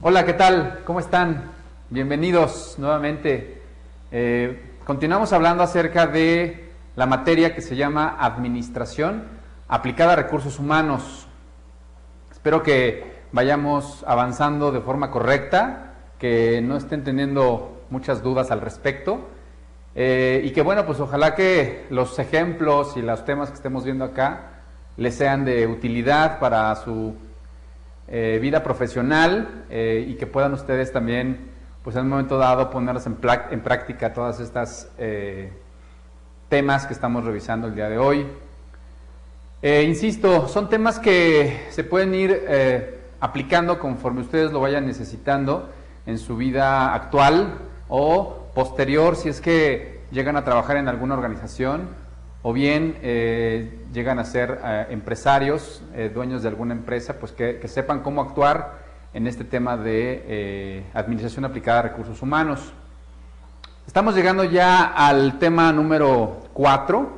Hola, ¿qué tal? ¿Cómo están? Bienvenidos nuevamente. Continuamos hablando acerca de la materia que se llama Administración aplicada a recursos humanos. Espero que vayamos avanzando de forma correcta, que no estén teniendo muchas dudas al respecto y que bueno, pues ojalá que los ejemplos y los temas que estemos viendo acá les sean de utilidad para su vida profesional y que puedan ustedes también, pues en un momento dado, ponerlos en práctica todas estas temas que estamos revisando el día de hoy. Insisto, son temas que se pueden ir aplicando conforme ustedes lo vayan necesitando en su vida actual o posterior, si es que llegan a trabajar en alguna organización o bien llegan a ser empresarios, dueños de alguna empresa, pues que sepan cómo actuar en este tema de administración aplicada a recursos humanos. Estamos llegando ya al tema número 4.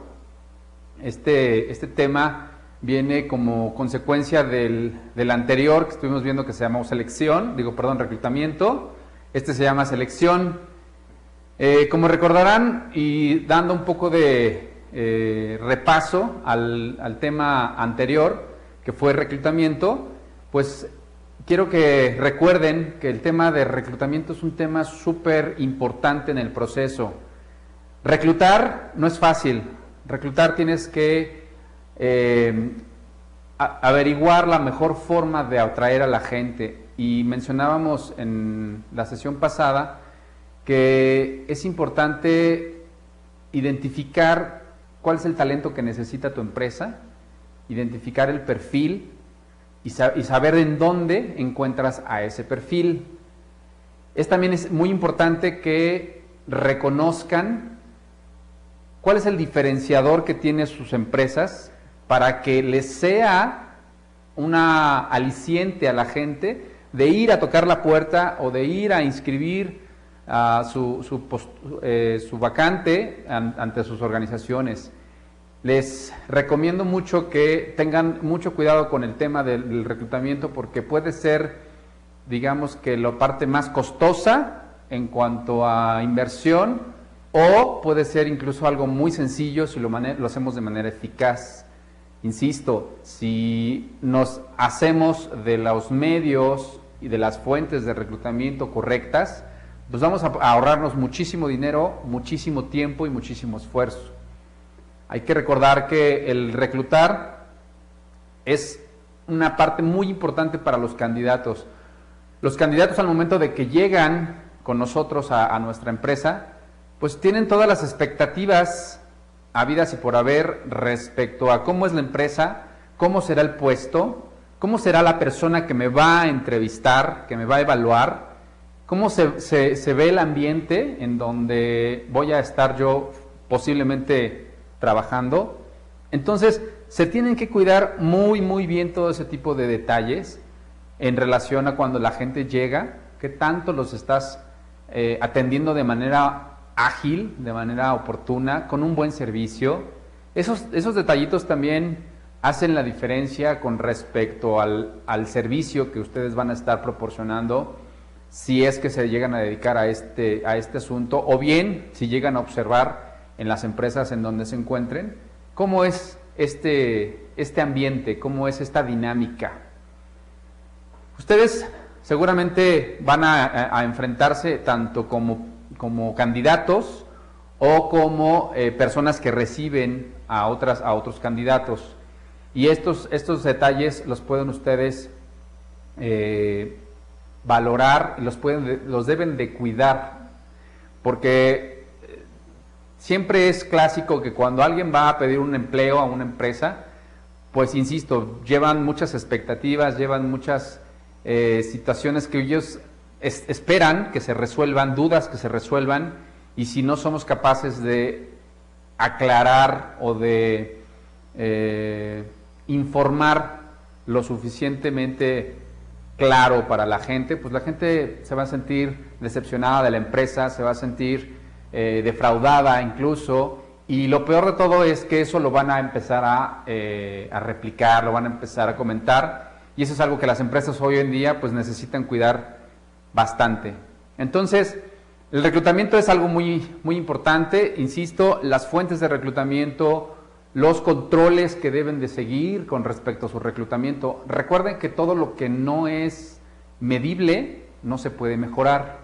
Este tema viene como consecuencia del anterior que estuvimos viendo, que se llamó reclutamiento. Este se llama selección. Como recordarán, y dando un poco de repaso al tema anterior, que fue reclutamiento, pues quiero que recuerden que el tema de reclutamiento es un tema súper importante en el proceso. Reclutar no es fácil. Reclutar tienes que averiguar la mejor forma de atraer a la gente. Y mencionábamos en la sesión pasada que es importante identificar cuál es el talento que necesita tu empresa, identificar el perfil y saber en dónde encuentras a ese perfil. También es muy importante que reconozcan cuál es el diferenciador que tienen sus empresas para que les sea una aliciente a la gente de ir a tocar la puerta o de ir a inscribir su vacante ante sus organizaciones. Les recomiendo mucho que tengan mucho cuidado con el tema del reclutamiento, porque puede ser, digamos, que la parte más costosa en cuanto a inversión, o puede ser incluso algo muy sencillo si lo hacemos de manera eficaz. Insisto, si nos hacemos de los medios y de las fuentes de reclutamiento correctas, pues vamos a ahorrarnos muchísimo dinero, muchísimo tiempo y muchísimo esfuerzo. Hay que recordar que el reclutar es una parte muy importante para los candidatos. Los candidatos, al momento de que llegan con nosotros a nuestra empresa, pues tienen todas las expectativas habidas y por haber respecto a cómo es la empresa, cómo será el puesto, cómo será la persona que me va a entrevistar, que me va a evaluar, cómo se ve el ambiente en donde voy a estar yo posiblemente trabajando. Entonces, se tienen que cuidar muy, muy bien todo ese tipo de detalles en relación a cuando la gente llega, qué tanto los estás atendiendo de manera ágil, de manera oportuna, con un buen servicio. Esos detallitos también hacen la diferencia con respecto al servicio que ustedes van a estar proporcionando, si es que se llegan a dedicar a este asunto, o bien si llegan a observar en las empresas en donde se encuentren, cómo es este ambiente, cómo es esta dinámica. Ustedes seguramente van a enfrentarse tanto como candidatos o como personas que reciben a otros candidatos. Y estos detalles los pueden ustedes valorar, los deben de cuidar, porque siempre es clásico que cuando alguien va a pedir un empleo a una empresa, pues insisto, llevan muchas expectativas, llevan muchas situaciones que ellos esperan que se resuelvan, dudas que se resuelvan, y si no somos capaces de aclarar o de informar lo suficientemente claro para la gente, pues la gente se va a sentir decepcionada de la empresa, se va a sentir defraudada incluso, y lo peor de todo es que eso lo van a empezar a replicar, lo van a empezar a comentar, y eso es algo que las empresas hoy en día pues necesitan cuidar bastante. Entonces, el reclutamiento es algo muy, muy importante, insisto, las fuentes de reclutamiento, los controles que deben de seguir con respecto a su reclutamiento. Recuerden que todo lo que no es medible no se puede mejorar.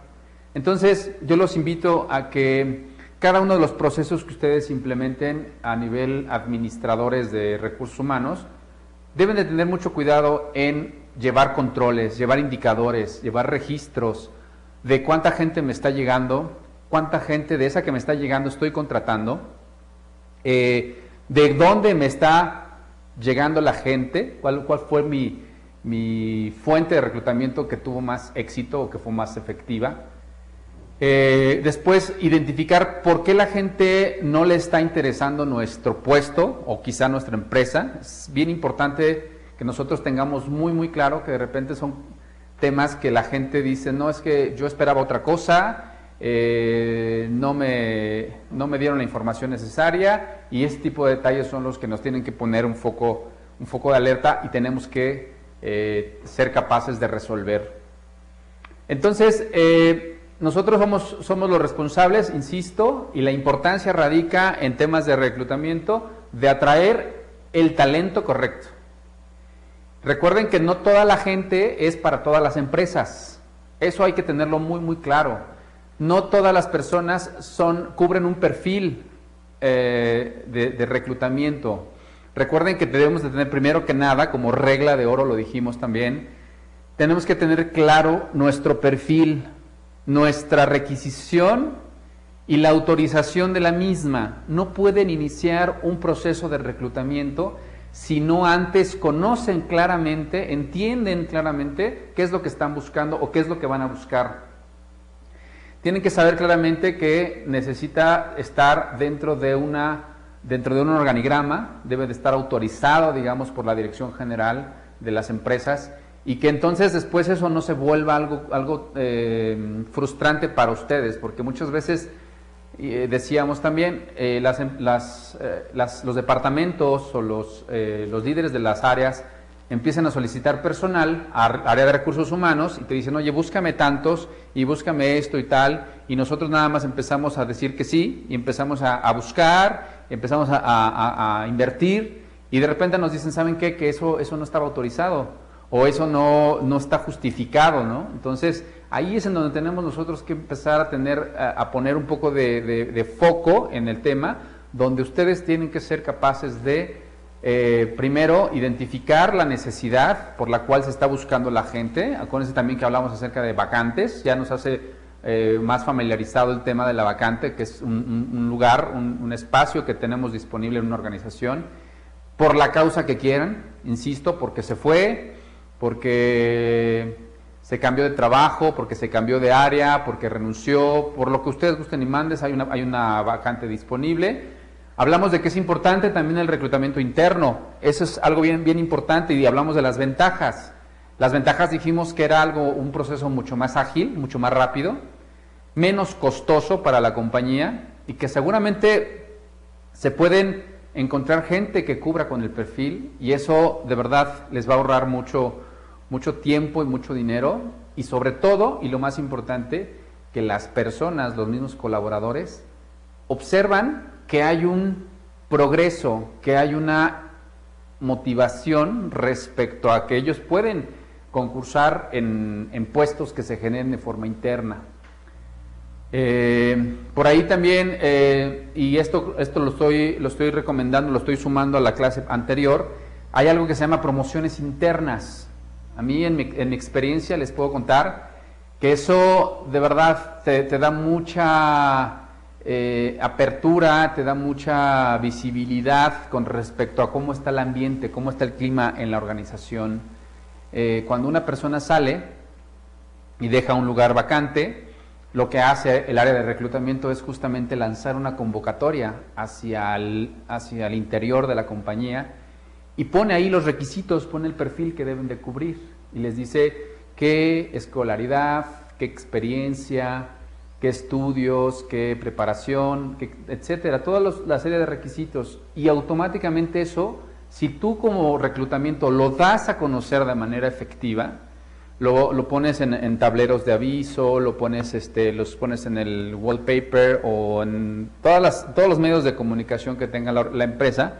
Entonces, yo los invito a que cada uno de los procesos que ustedes implementen a nivel administradores de recursos humanos, deben de tener mucho cuidado en llevar controles, llevar indicadores, llevar registros de cuánta gente me está llegando, cuánta gente de esa que me está llegando estoy contratando, de dónde me está llegando la gente, cuál fue mi fuente de reclutamiento que tuvo más éxito o que fue más efectiva. Después, identificar por qué la gente no le está interesando nuestro puesto o quizá nuestra empresa. Es bien importante que nosotros tengamos muy, muy claro que de repente son temas que la gente dice, no, es que yo esperaba otra cosa, no me dieron la información necesaria, y ese tipo de detalles son los que nos tienen que poner un foco de alerta y tenemos que ser capaces de resolver. Entonces, nosotros somos los responsables, insisto, y la importancia radica en temas de reclutamiento, de atraer el talento correcto. Recuerden que no toda la gente es para todas las empresas. Eso hay que tenerlo muy, muy claro. No todas las personas cubren un perfil de reclutamiento. Recuerden que debemos de tener primero que nada, como regla de oro, lo dijimos también, tenemos que tener claro nuestro perfil, nuestra requisición y la autorización de la misma. No pueden iniciar un proceso de reclutamiento si no antes conocen claramente, entienden claramente qué es lo que están buscando o qué es lo que van a buscar. Tienen que saber claramente que necesita estar dentro de un organigrama, debe de estar autorizado, digamos, por la Dirección General de las empresas, y que entonces después eso no se vuelva algo frustrante para ustedes, porque muchas veces, decíamos también, los departamentos o los líderes de las áreas empiezan a solicitar personal área de recursos humanos y te dicen, oye, búscame tantos y búscame esto y tal, y nosotros nada más empezamos a decir que sí, y empezamos a buscar, empezamos a invertir, y de repente nos dicen, ¿saben qué? Que eso no estaba autorizado, o eso no está justificado, ¿no? Entonces, ahí es en donde tenemos nosotros que empezar a poner un poco de foco en el tema, donde ustedes tienen que ser capaces de, primero, identificar la necesidad por la cual se está buscando la gente. Acuérdense también que hablamos acerca de vacantes, ya nos hace más familiarizado el tema de la vacante, que es un lugar, un espacio que tenemos disponible en una organización, por la causa que quieran, insisto, porque se fue, porque se cambió de trabajo, porque se cambió de área, porque renunció, por lo que ustedes gusten y mandes, hay una vacante disponible. Hablamos de que es importante también el reclutamiento interno, eso es algo bien, bien importante, y hablamos de las ventajas. Las ventajas dijimos que era un proceso mucho más ágil, mucho más rápido, menos costoso para la compañía, y que seguramente se pueden encontrar gente que cubra con el perfil, y eso de verdad les va a ahorrar mucho tiempo y mucho dinero, y sobre todo, y lo más importante, que las personas, los mismos colaboradores, observan que hay un progreso, que hay una motivación respecto a que ellos pueden concursar en puestos que se generen de forma interna. Por ahí también, y esto lo estoy recomendando, lo estoy sumando a la clase anterior, hay algo que se llama promociones internas. A mí en mi experiencia les puedo contar que eso de verdad te da mucha apertura, te da mucha visibilidad con respecto a cómo está el ambiente, cómo está el clima en la organización. Cuando una persona sale y deja un lugar vacante, lo que hace el área de reclutamiento es justamente lanzar una convocatoria hacia el interior de la compañía, y pone ahí los requisitos, pone el perfil que deben de cubrir, y les dice qué escolaridad, qué experiencia, qué estudios, qué preparación, etcétera, toda la serie de requisitos. Y automáticamente eso, si tú como reclutamiento lo das a conocer de manera efectiva, lo pones en tableros de aviso, los pones en el wallpaper o en todos los medios de comunicación que tenga la empresa,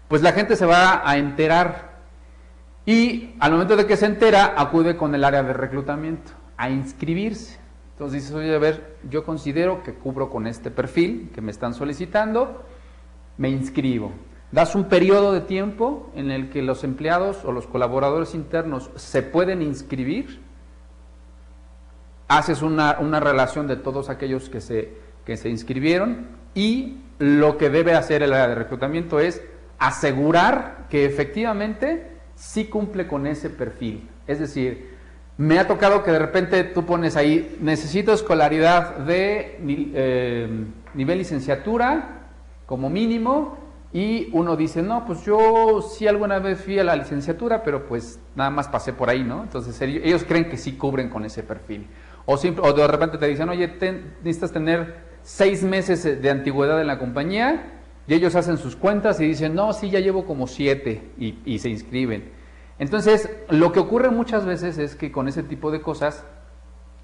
pues la gente se va a enterar y al momento de que se entera acude con el área de reclutamiento a inscribirse. Entonces dices, oye, a ver, yo considero que cubro con este perfil que me están solicitando, me inscribo. Das un periodo de tiempo en el que los empleados o los colaboradores internos se pueden inscribir, haces una relación de todos aquellos que se inscribieron y lo que debe hacer el área de reclutamiento es asegurar que efectivamente sí cumple con ese perfil. Es decir, me ha tocado que de repente tú pones ahí, necesito escolaridad de nivel licenciatura como mínimo, y uno dice, no, pues yo sí alguna vez fui a la licenciatura, pero pues nada más pasé por ahí, ¿no? Entonces ellos creen que sí cubren con ese perfil. O de repente te dicen, oye, necesitas tener 6 meses de antigüedad en la compañía, y ellos hacen sus cuentas y dicen, no, sí, ya llevo como 7, y se inscriben. Entonces, lo que ocurre muchas veces es que con ese tipo de cosas,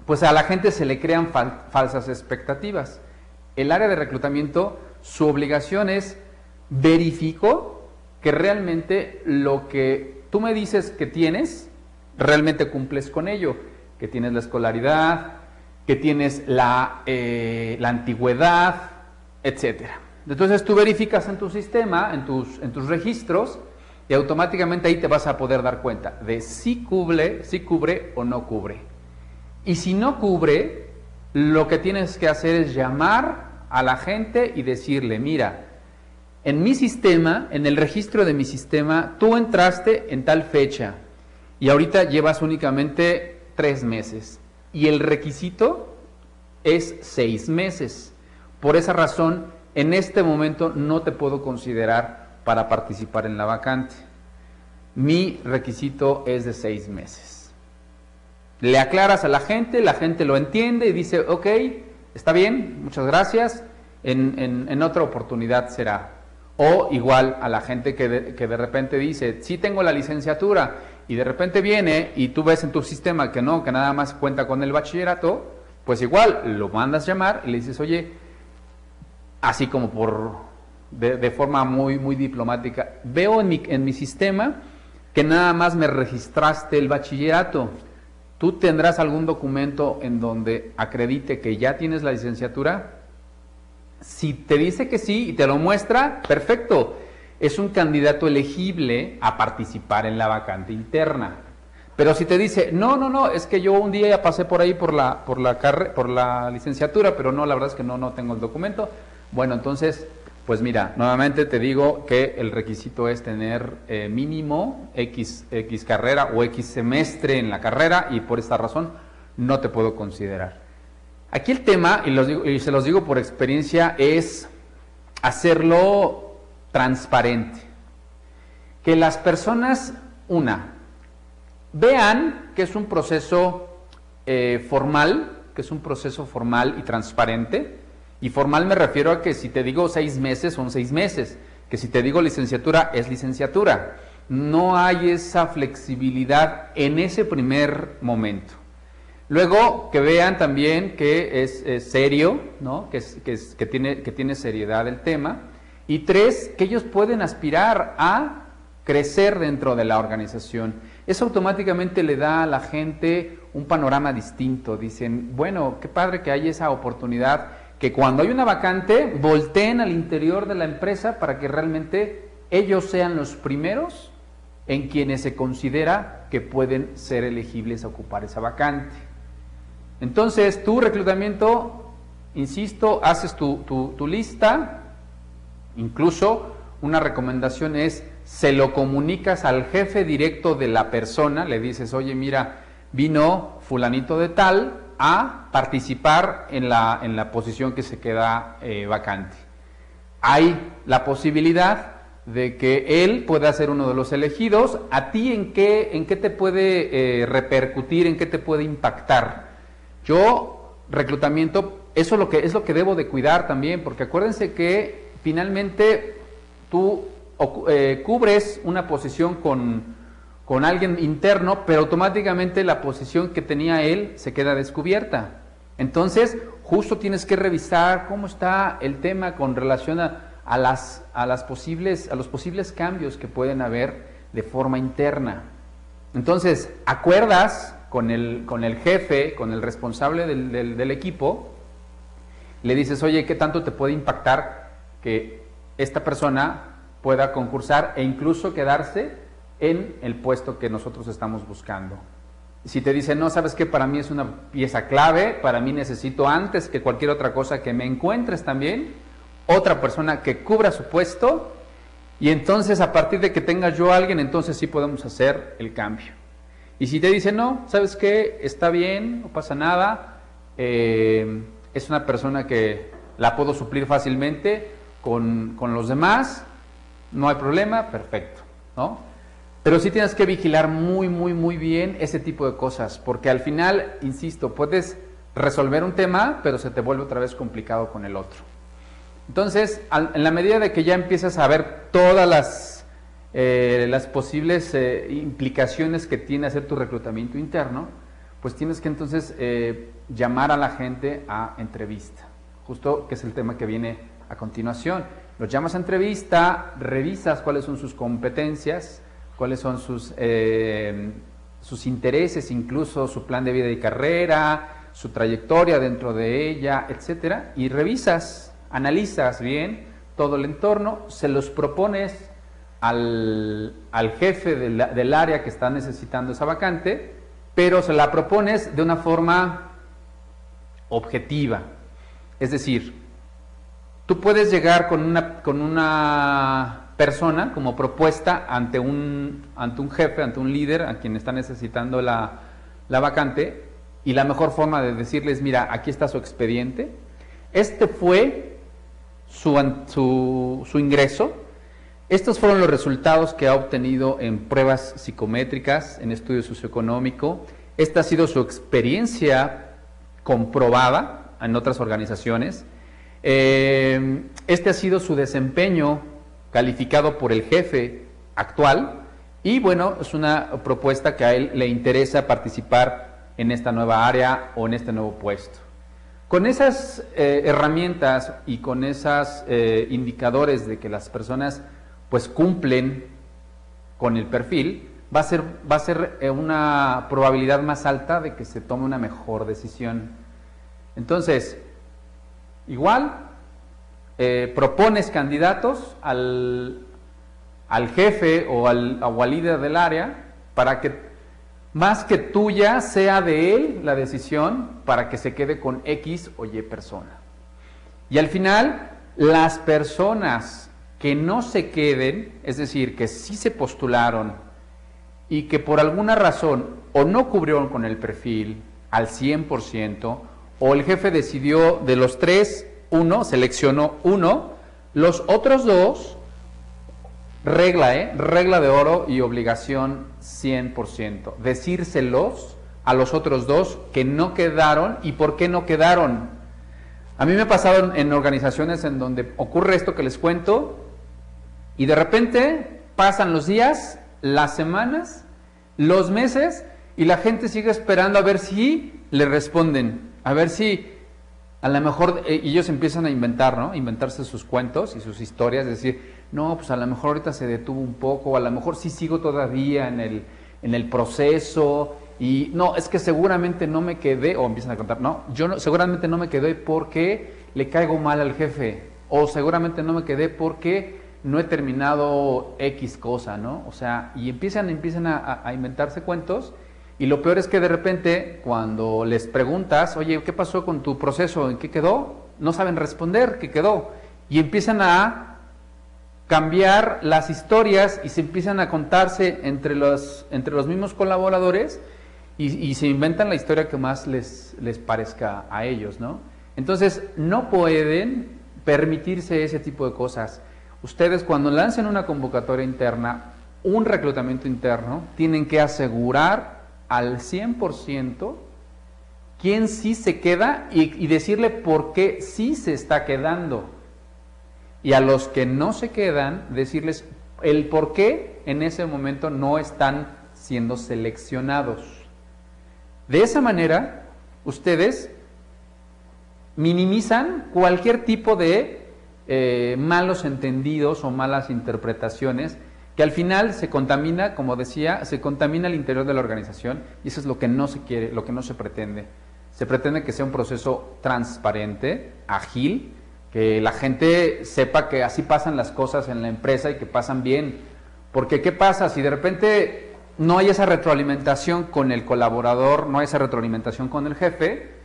pues a la gente se le crean falsas expectativas. El área de reclutamiento, su obligación es verifico que realmente lo que tú me dices que tienes, realmente cumples con ello, que tienes la escolaridad, que tienes la antigüedad, etcétera. Entonces tú verificas en tu sistema, en tus registros, y automáticamente ahí te vas a poder dar cuenta de si cubre o no cubre. Y si no cubre, lo que tienes que hacer es llamar a la gente y decirle, mira, en mi sistema, en el registro de mi sistema, tú entraste en tal fecha y ahorita llevas únicamente 3 meses y el requisito es 6 meses. Por esa razón, en este momento no te puedo considerar para participar en la vacante. Mi requisito es de 6 meses. Le aclaras a la gente lo entiende y dice, ok, está bien, muchas gracias, en otra oportunidad será. O igual a la gente que de repente dice, sí tengo la licenciatura, y de repente viene y tú ves en tu sistema que no, que nada más cuenta con el bachillerato, pues igual lo mandas llamar y le dices, oye, así como de forma muy, muy diplomática, veo en mi sistema que nada más me registraste el bachillerato. ¿Tú tendrás algún documento en donde acredite que ya tienes la licenciatura? Si te dice que sí y te lo muestra, perfecto. Es un candidato elegible a participar en la vacante interna. Pero si te dice, no, es que yo un día ya pasé por ahí por la licenciatura, pero no, la verdad es que no tengo el documento. Bueno, entonces, pues mira, nuevamente te digo que el requisito es tener mínimo X carrera o X semestre en la carrera, y por esta razón no te puedo considerar. Aquí el tema, y se los digo por experiencia, es hacerlo transparente. Que las personas, vean que es un proceso formal, y transparente. Y formal me refiero a que si te digo 6 meses, son 6 meses. Que si te digo licenciatura, es licenciatura. No hay esa flexibilidad en ese primer momento. Luego, que vean también que es serio, ¿no? que tiene seriedad el tema. Y 3, que ellos pueden aspirar a crecer dentro de la organización. Eso automáticamente le da a la gente un panorama distinto. Dicen, bueno, qué padre que hay esa oportunidad, que cuando hay una vacante, volteen al interior de la empresa para que realmente ellos sean los primeros en quienes se considera que pueden ser elegibles a ocupar esa vacante. Entonces, tu reclutamiento, insisto, haces tu lista. Incluso una recomendación es, se lo comunicas al jefe directo de la persona, le dices, oye, mira, vino fulanito de tal a participar en la posición que se queda vacante. Hay la posibilidad de que él pueda ser uno de los elegidos. ¿A ti en qué te puede repercutir, en qué te puede impactar? Yo, reclutamiento, eso es lo que debo de cuidar también, porque acuérdense que finalmente tú cubres una posición con con alguien interno, pero automáticamente la posición que tenía él se queda descubierta. Entonces, justo tienes que revisar cómo está el tema con relación a los posibles cambios que pueden haber de forma interna. Entonces, acuerdas con el jefe, con el responsable del equipo, le dices, oye, ¿qué tanto te puede impactar que esta persona pueda concursar e incluso quedarse en el puesto que nosotros estamos buscando? Si te dicen, no, sabes que para mí es una pieza clave, para mí necesito antes que cualquier otra cosa que me encuentres también otra persona que cubra su puesto, y entonces a partir de que tenga yo a alguien, entonces sí podemos hacer el cambio. Y si te dicen, no, sabes que está bien, no pasa nada, es una persona que la puedo suplir fácilmente con los demás, no hay problema, perfecto, ¿no? Pero sí tienes que vigilar muy bien ese tipo de cosas, porque al final, insisto, puedes resolver un tema, pero se te vuelve otra vez complicado con el otro. Entonces, en la medida de que ya empiezas a ver todas las posibles implicaciones que tiene hacer tu reclutamiento interno, pues tienes que entonces llamar a la gente a entrevista, justo que es el tema que viene a continuación. Los llamas a entrevista, revisas cuáles son sus competencias, cuáles son sus intereses, incluso su plan de vida y carrera, su trayectoria dentro de ella, etcétera, y revisas, analizas bien todo el entorno, se los propones al jefe del área que está necesitando esa vacante, pero se la propones de una forma objetiva. Es decir, tú puedes llegar con una persona como propuesta ante un jefe, ante un líder a quien está necesitando la vacante, y la mejor forma de decirles, mira, aquí está su expediente, este fue su ingreso, estos fueron los resultados que ha obtenido en pruebas psicométricas, en estudio socioeconómico, esta ha sido su experiencia comprobada en otras organizaciones, este ha sido su desempeño calificado por el jefe actual, y bueno, es una propuesta que a él le interesa participar en esta nueva área o en este nuevo puesto. Con esas herramientas y con esos indicadores de que las personas pues cumplen con el perfil, va a ser una probabilidad más alta de que se tome una mejor decisión. Entonces, igual, propones candidatos al jefe o al líder del área para que más que tuya sea de él la decisión para que se quede con X o Y persona. Y al final, las personas que no se queden, es decir, que sí se postularon y que por alguna razón o no cubrieron con el perfil al 100%, o el jefe decidió de los 3, seleccionó uno, los otros 2, regla de oro y obligación 100%, decírselos a los otros 2 que no quedaron y por qué no quedaron. A mí me ha pasado en organizaciones en donde ocurre esto que les cuento, y de repente pasan los días, las semanas, los meses, y la gente sigue esperando a ver si le responden, a ver si a lo mejor ellos empiezan a inventar, ¿no? Inventarse sus cuentos y sus historias, decir, no, pues a lo mejor ahorita se detuvo un poco, a lo mejor sí sigo todavía en el proceso, y no, es que seguramente no me quedé, o empiezan a contar, no, seguramente no me quedé porque le caigo mal al jefe, o seguramente no me quedé porque no he terminado X cosa, ¿no? O sea, y empiezan a inventarse cuentos, y lo peor es que de repente cuando les preguntas, oye, ¿qué pasó con tu proceso? ¿En qué quedó? No saben responder qué quedó, y empiezan a cambiar las historias y se empiezan a contarse entre los mismos colaboradores, y se inventan la historia que más les parezca a ellos, ¿no? Entonces, no pueden permitirse ese tipo de cosas. Ustedes, cuando lancen una convocatoria interna, un reclutamiento interno, tienen que asegurar al 100% quién sí se queda y decirle por qué sí se está quedando. Y a los que no se quedan, decirles el por qué en ese momento no están siendo seleccionados. De esa manera, ustedes minimizan cualquier tipo de malos entendidos o malas interpretaciones que al final se contamina, como decía, se contamina el interior de la organización, y eso es lo que no se quiere, lo que no se pretende. Se pretende que sea un proceso transparente, ágil, que la gente sepa que así pasan las cosas en la empresa y que pasan bien. Porque ¿qué pasa? Si de repente no hay esa retroalimentación con el colaborador, no hay esa retroalimentación con el jefe,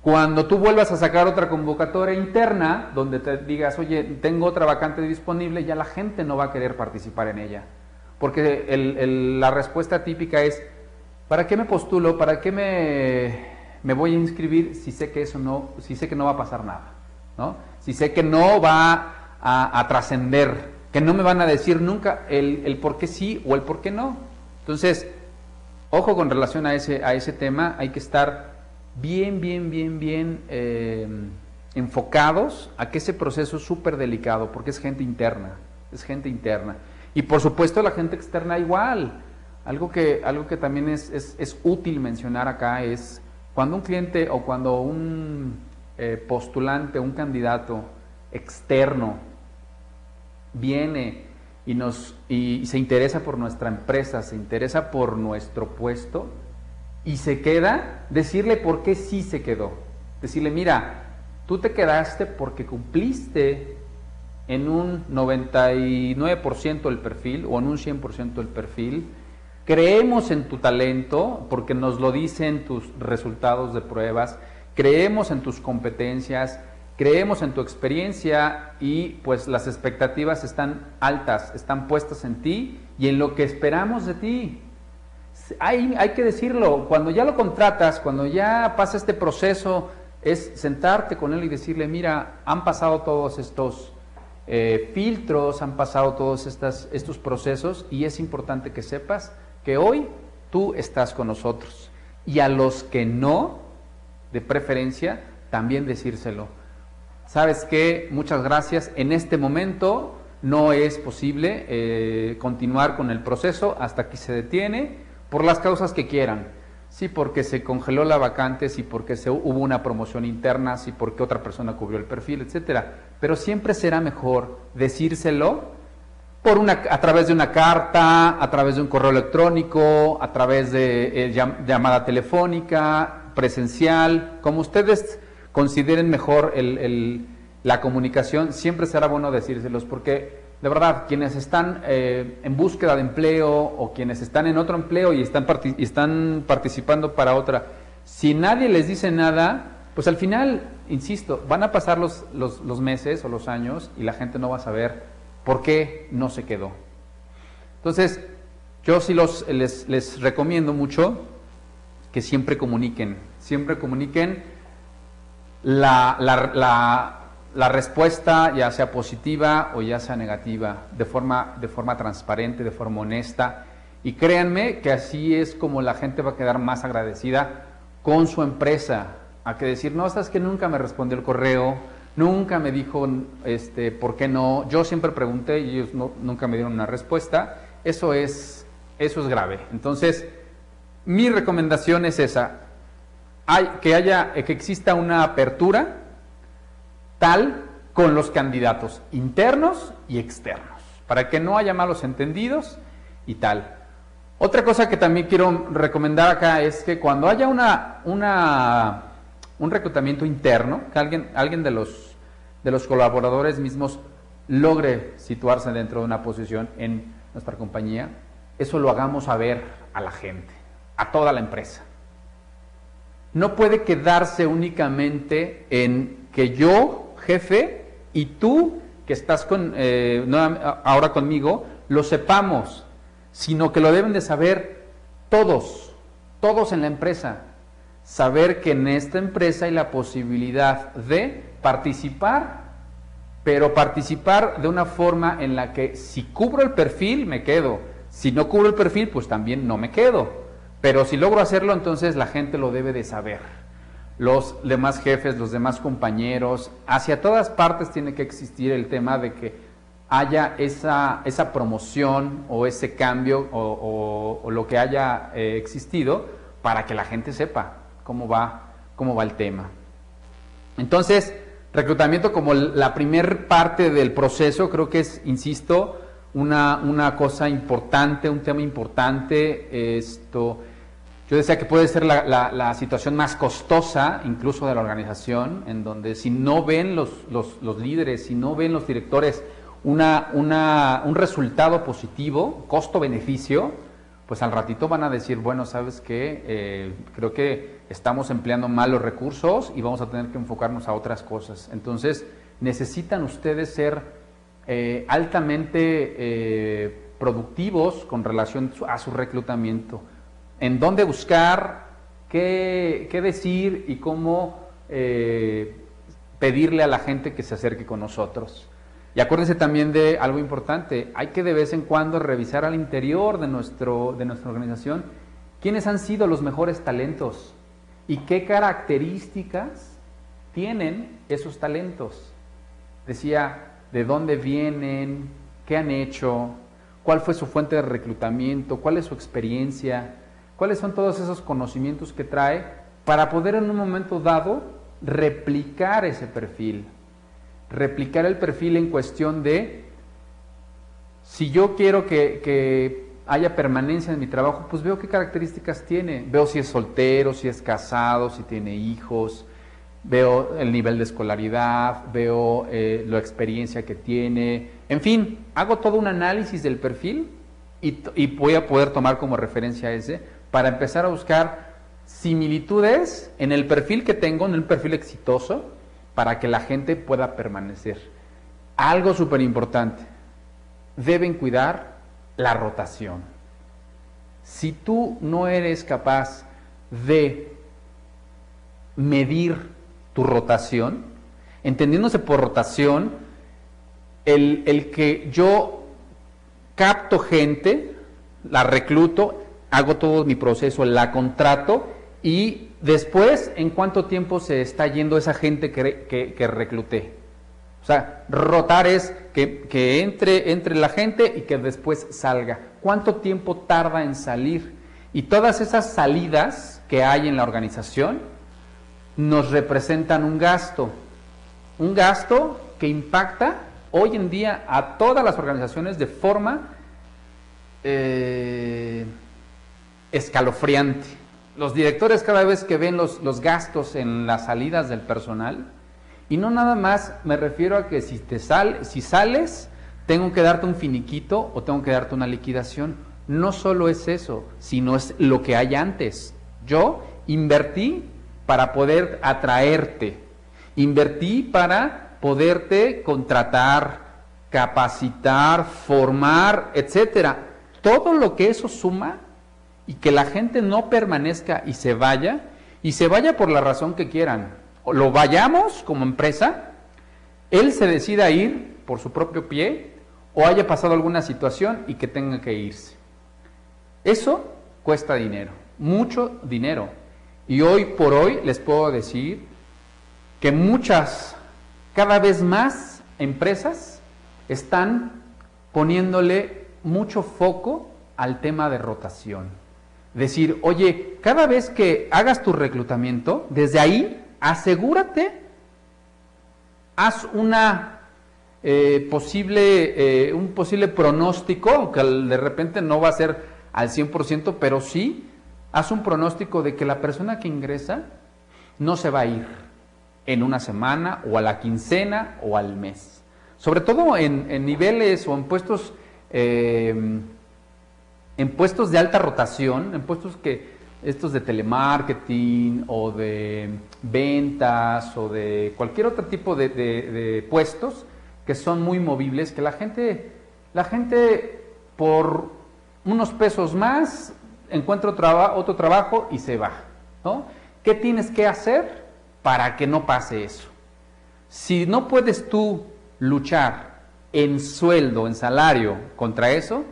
cuando tú vuelvas a sacar otra convocatoria interna donde te digas, oye, tengo otra vacante disponible, ya la gente no va a querer participar en ella. Porque la respuesta típica es, ¿para qué me postulo? ¿Para qué me voy a inscribir si sé que eso no, si sé que no va a pasar nada, ¿no? Si sé que no va a trascender, que no me van a decir nunca el por qué sí o el por qué no. Entonces, ojo con relación a ese tema, hay que estar bien enfocados a que ese proceso es súper delicado, porque es gente interna. Y por supuesto la gente externa igual. Algo que también es útil mencionar acá es cuando un cliente o cuando un postulante, un candidato externo viene y se interesa por nuestra empresa, se interesa por nuestro puesto y se queda, decirle por qué sí se quedó. Decirle, mira, tú te quedaste porque cumpliste en un 99% del perfil o en un 100% del perfil. Creemos en tu talento porque nos lo dicen tus resultados de pruebas, creemos en tus competencias, creemos en tu experiencia y pues las expectativas están altas, están puestas en ti y en lo que esperamos de ti. Hay que decirlo, cuando ya lo contratas, cuando ya pasa este proceso, es sentarte con él y decirle, mira, han pasado todos estos filtros, han pasado todos estos procesos y es importante que sepas que hoy tú estás con nosotros. Y a los que no, de preferencia, también decírselo. ¿Sabes qué? Muchas gracias. En este momento no es posible continuar con el proceso, hasta aquí se detiene, por las causas que quieran. Sí, porque se congeló la vacante, sí, porque hubo una promoción interna, sí, porque otra persona cubrió el perfil, etcétera. Pero siempre será mejor decírselo a través de una carta, a través de un correo electrónico, a través de llamada telefónica, presencial, como ustedes consideren mejor la comunicación. Siempre será bueno decírselos, porque de verdad, quienes están en búsqueda de empleo o quienes están en otro empleo y están participando para otra, si nadie les dice nada, pues al final, insisto, van a pasar los meses o los años y la gente no va a saber por qué no se quedó. Entonces, yo sí les recomiendo mucho que siempre comuniquen la respuesta, ya sea positiva o ya sea negativa, de forma transparente, de forma honesta. Y créanme que así es como la gente va a quedar más agradecida con su empresa, a que decir, no, sabes que nunca me respondió el correo, nunca me dijo por qué no, yo siempre pregunté y ellos nunca me dieron una respuesta. Eso es grave. Entonces, mi recomendación es esa, que exista una apertura tal con los candidatos internos y externos, para que no haya malos entendidos y tal. Otra cosa que también quiero recomendar acá es que cuando haya un reclutamiento interno, que alguien de los colaboradores mismos logre situarse dentro de una posición en nuestra compañía, eso lo hagamos saber a la gente, a toda la empresa. No puede quedarse únicamente en que yo, jefe, y tú, que estás ahora conmigo, lo sepamos, sino que lo deben de saber todos en la empresa. Saber que en esta empresa hay la posibilidad de participar, pero participar de una forma en la que si cubro el perfil, me quedo. Si no cubro el perfil, pues también no me quedo. Pero si logro hacerlo, entonces la gente lo debe de saber. Los demás jefes, los demás compañeros, hacia todas partes tiene que existir el tema de que haya esa promoción o ese cambio o lo que haya existido para que la gente sepa cómo va el tema. Entonces, reclutamiento como la primer parte del proceso, creo que es, insisto, una cosa importante, un tema importante. Yo decía que puede ser la situación más costosa incluso de la organización, en donde si no ven los líderes, si no ven los directores un resultado positivo, costo-beneficio, pues al ratito van a decir, bueno, ¿sabes qué? Creo que estamos empleando mal los recursos y vamos a tener que enfocarnos a otras cosas. Entonces, necesitan ustedes ser altamente productivos con relación a su reclutamiento. En dónde buscar, qué decir y cómo pedirle a la gente que se acerque con nosotros. Y acuérdense también de algo importante, hay que de vez en cuando revisar al interior de nuestra organización quiénes han sido los mejores talentos y qué características tienen esos talentos. Decía, de dónde vienen, qué han hecho, cuál fue su fuente de reclutamiento, cuál es su experiencia, cuáles son todos esos conocimientos que trae para poder en un momento dado replicar ese perfil. Replicar el perfil en cuestión de, si yo quiero que haya permanencia en mi trabajo, pues veo qué características tiene. Veo si es soltero, si es casado, si tiene hijos, veo el nivel de escolaridad, veo la experiencia que tiene. En fin, hago todo un análisis del perfil y voy a poder tomar como referencia ese para empezar a buscar similitudes en el perfil que tengo, en el perfil exitoso, para que la gente pueda permanecer. Algo súper importante, deben cuidar la rotación. Si tú no eres capaz de medir tu rotación, entendiéndose por rotación, el que yo capto gente, la recluto, hago todo mi proceso, la contrato y después, ¿en cuánto tiempo se está yendo esa gente que recluté? O sea, rotar es que entre la gente y que después salga. ¿Cuánto tiempo tarda en salir? Y todas esas salidas que hay en la organización nos representan un gasto que impacta hoy en día a todas las organizaciones de forma escalofriante. Los directores cada vez que ven los gastos en las salidas del personal, y no nada más me refiero a que si sales, tengo que darte un finiquito o tengo que darte una liquidación. No solo es eso, sino es lo que hay antes. Yo invertí para poder atraerte, invertí para poderte contratar, capacitar, formar, etcétera. Todo lo que eso suma y que la gente no permanezca y se vaya por la razón que quieran, o lo vayamos como empresa, él se decida ir por su propio pie o haya pasado alguna situación y que tenga que irse. Eso cuesta dinero, mucho dinero. Y hoy por hoy les puedo decir que cada vez más empresas están poniéndole mucho foco al tema de rotación. Decir, oye, cada vez que hagas tu reclutamiento, desde ahí, asegúrate, haz un posible pronóstico, aunque de repente no va a ser al 100%, pero sí, haz un pronóstico de que la persona que ingresa no se va a ir en una semana, o a la quincena, o al mes. Sobre todo en niveles o en puestos de alta rotación, en puestos estos de telemarketing o de ventas o de cualquier otro tipo de puestos que son muy movibles, que la gente por unos pesos más encuentra otro trabajo y se va, ¿no? ¿Qué tienes que hacer para que no pase eso? Si no puedes tú luchar en sueldo, en salario contra eso,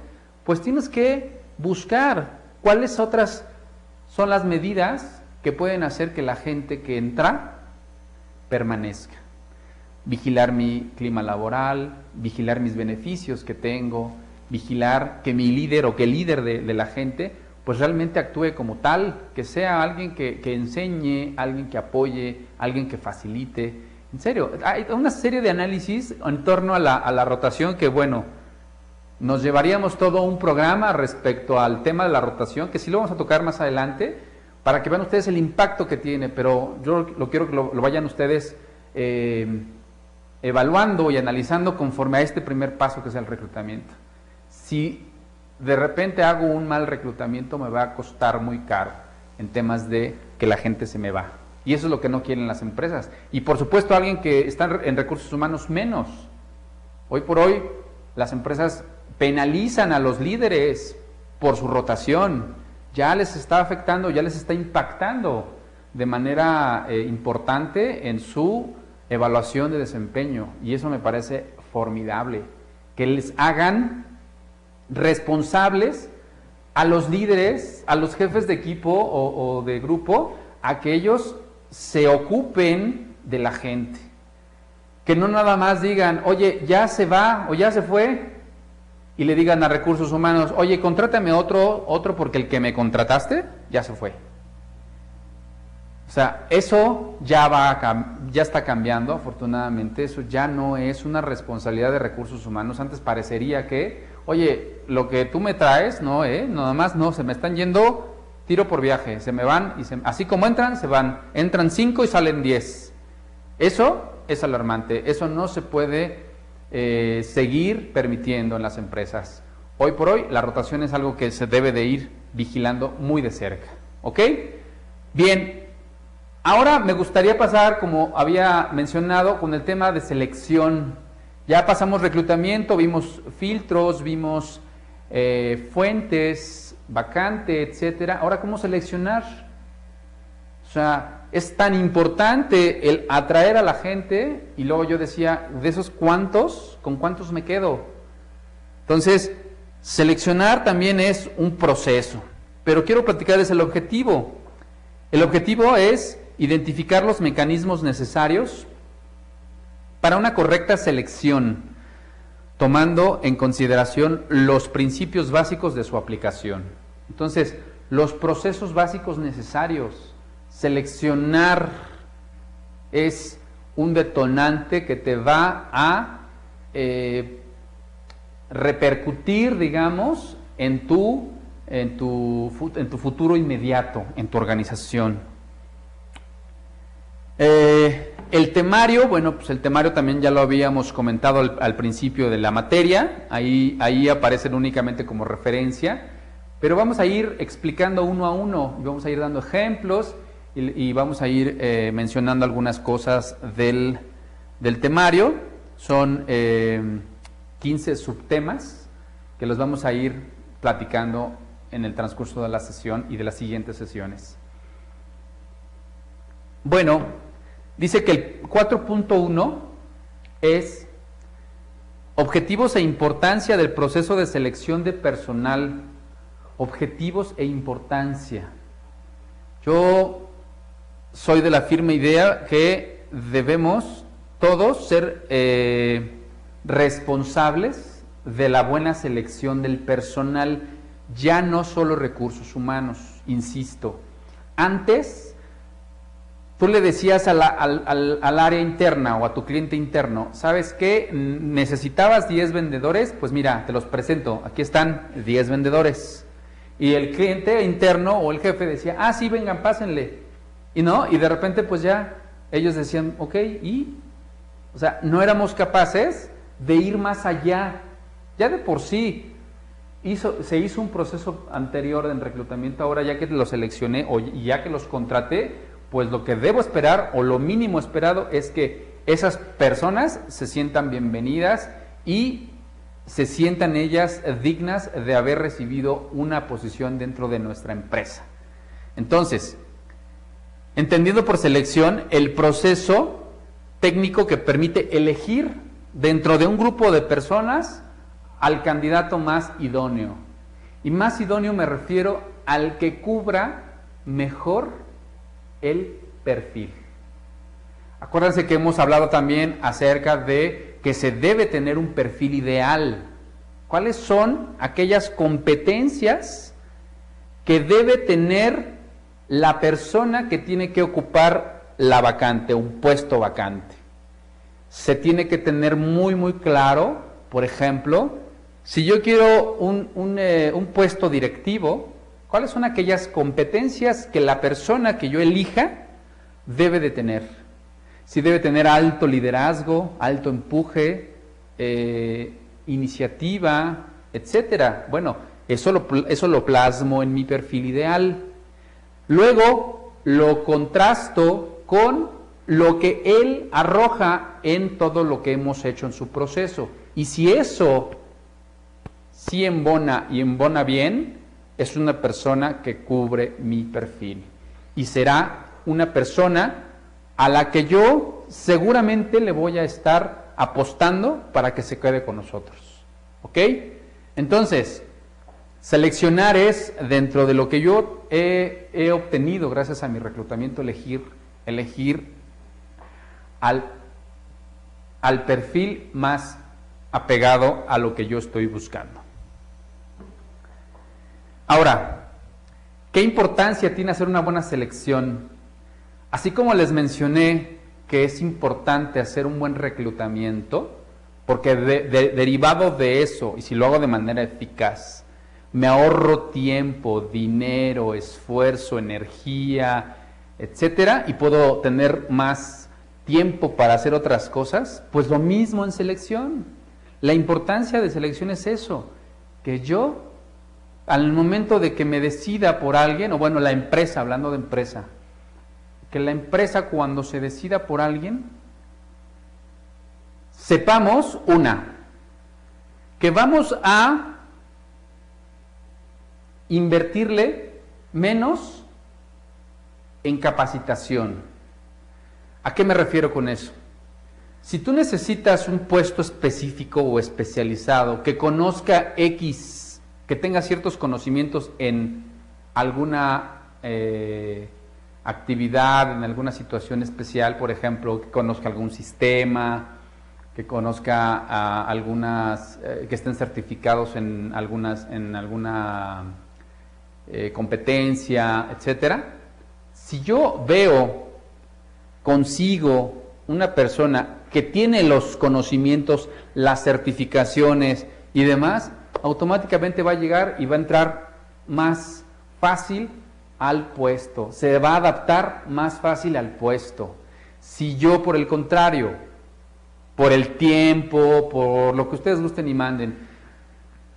pues tienes que buscar cuáles otras son las medidas que pueden hacer que la gente que entra permanezca. vigilar mi clima laboral, vigilar mis beneficios que tengo, vigilar que mi líder o que el líder de la gente pues realmente actúe como tal, que sea alguien que enseñe, alguien que apoye, alguien que facilite. En serio, hay una serie de análisis en torno a la rotación que, bueno, nos llevaríamos todo un programa respecto al tema de la rotación, que sí lo vamos a tocar más adelante, para que vean ustedes el impacto que tiene, pero yo lo quiero que lo vayan ustedes evaluando y analizando conforme a este primer paso que es el reclutamiento. Si de repente hago un mal reclutamiento, me va a costar muy caro en temas de que la gente se me va. Y eso es lo que no quieren las empresas. Y por supuesto alguien que está en recursos humanos menos. Hoy por hoy las empresas penalizan a los líderes por su rotación. Ya les está afectando, ya les está impactando de manera importante en su evaluación de desempeño. Y eso me parece formidable. Que les hagan responsables a los líderes, a los jefes de equipo o de grupo, a que ellos se ocupen de la gente. Que no nada más digan, oye, ya se va o ya se fue, y le digan a recursos humanos, oye, contrátame otro porque el que me contrataste ya se fue. O sea, eso ya está cambiando, afortunadamente. Eso ya no es una responsabilidad de recursos humanos. Antes parecería que, oye, lo que tú me traes, no, nada más no, se me están yendo tiro por viaje, se me van, así como entran, se van. Entran 5 y salen 10. Eso es alarmante, eso no se puede seguir permitiendo en las empresas. Hoy por hoy, la rotación es algo que se debe de ir vigilando muy de cerca. ¿Ok? Bien. Ahora me gustaría pasar, como había mencionado, con el tema de selección. Ya pasamos reclutamiento, vimos filtros, vimos fuentes, vacante, etcétera. Ahora, ¿cómo seleccionar? O sea, es tan importante el atraer a la gente, y luego yo decía, de esos cuántos, ¿con cuántos me quedo? Entonces, seleccionar también es un proceso, pero quiero platicarles el objetivo. El objetivo es identificar los mecanismos necesarios para una correcta selección, tomando en consideración los principios básicos de su aplicación. Entonces, los procesos básicos necesarios. Seleccionar es un detonante que te va a repercutir, digamos, en tu futuro inmediato, en tu organización. El temario, bueno, pues el temario también ya lo habíamos comentado al principio de la materia, ahí aparecen únicamente como referencia, pero vamos a ir explicando uno a uno, y vamos a ir dando ejemplos, y vamos a ir mencionando algunas cosas del temario. Son 15 subtemas que los vamos a ir platicando en el transcurso de la sesión y de las siguientes sesiones. Bueno, dice que el 4.1 es objetivos e importancia del proceso de selección de personal. Objetivos e importancia. Yo soy de la firme idea que debemos todos ser responsables de la buena selección del personal, ya no solo recursos humanos, insisto. Antes, tú le decías al área interna o a tu cliente interno, ¿sabes qué? ¿Necesitabas 10 vendedores? Pues mira, te los presento, aquí están 10 vendedores. Y el cliente interno o el jefe decía, ah, sí, vengan, pásenle. Y de repente pues ya ellos decían, ok, y, o sea, no éramos capaces de ir más allá. Ya de por sí se hizo un proceso anterior en reclutamiento, ahora ya que los seleccioné o ya que los contraté, pues lo que debo esperar o lo mínimo esperado es que esas personas se sientan bienvenidas y se sientan ellas dignas de haber recibido una posición dentro de nuestra empresa. Entonces, entendiendo por selección el proceso técnico que permite elegir dentro de un grupo de personas al candidato más idóneo. Y más idóneo me refiero al que cubra mejor el perfil. Acuérdense que hemos hablado también acerca de que se debe tener un perfil ideal. ¿Cuáles son aquellas competencias que debe tener la persona que tiene que ocupar la vacante, un puesto vacante? Se tiene que tener muy claro, por ejemplo, si yo quiero un puesto directivo, ¿cuáles son aquellas competencias que la persona que yo elija debe de tener? Si debe tener alto liderazgo, alto empuje, iniciativa, etcétera. Bueno, eso lo plasmo en mi perfil ideal. Luego lo contrasto con lo que él arroja en todo lo que hemos hecho en su proceso. Y si eso sí embona y embona bien, es una persona que cubre mi perfil. Y será una persona a la que yo seguramente le voy a estar apostando para que se quede con nosotros. ¿Ok? Entonces, seleccionar es, dentro de lo que yo he obtenido gracias a mi reclutamiento, elegir al perfil más apegado a lo que yo estoy buscando. Ahora, ¿qué importancia tiene hacer una buena selección? Así como les mencioné que es importante hacer un buen reclutamiento, porque derivado de eso, y si lo hago de manera eficaz, me ahorro tiempo, dinero, esfuerzo, energía, etcétera, y puedo tener más tiempo para hacer otras cosas, pues lo mismo en selección. La importancia de selección es eso, que yo, al momento de que me decida por alguien, o bueno, la empresa, hablando de empresa, que la empresa cuando se decida por alguien, sepamos, que vamos a invertirle menos en capacitación. ¿A qué me refiero con eso? Si tú necesitas un puesto específico o especializado, que conozca X, que tenga ciertos conocimientos en alguna actividad, en alguna situación especial, por ejemplo, que conozca algún sistema, que conozca algunas, que estén certificados en alguna competencia, etcétera. Si yo consigo una persona que tiene los conocimientos, las certificaciones y demás, automáticamente va a llegar y va a entrar más fácil al puesto, se va a adaptar más fácil al puesto. Si yo, por el contrario, por el tiempo, por lo que ustedes gusten y manden,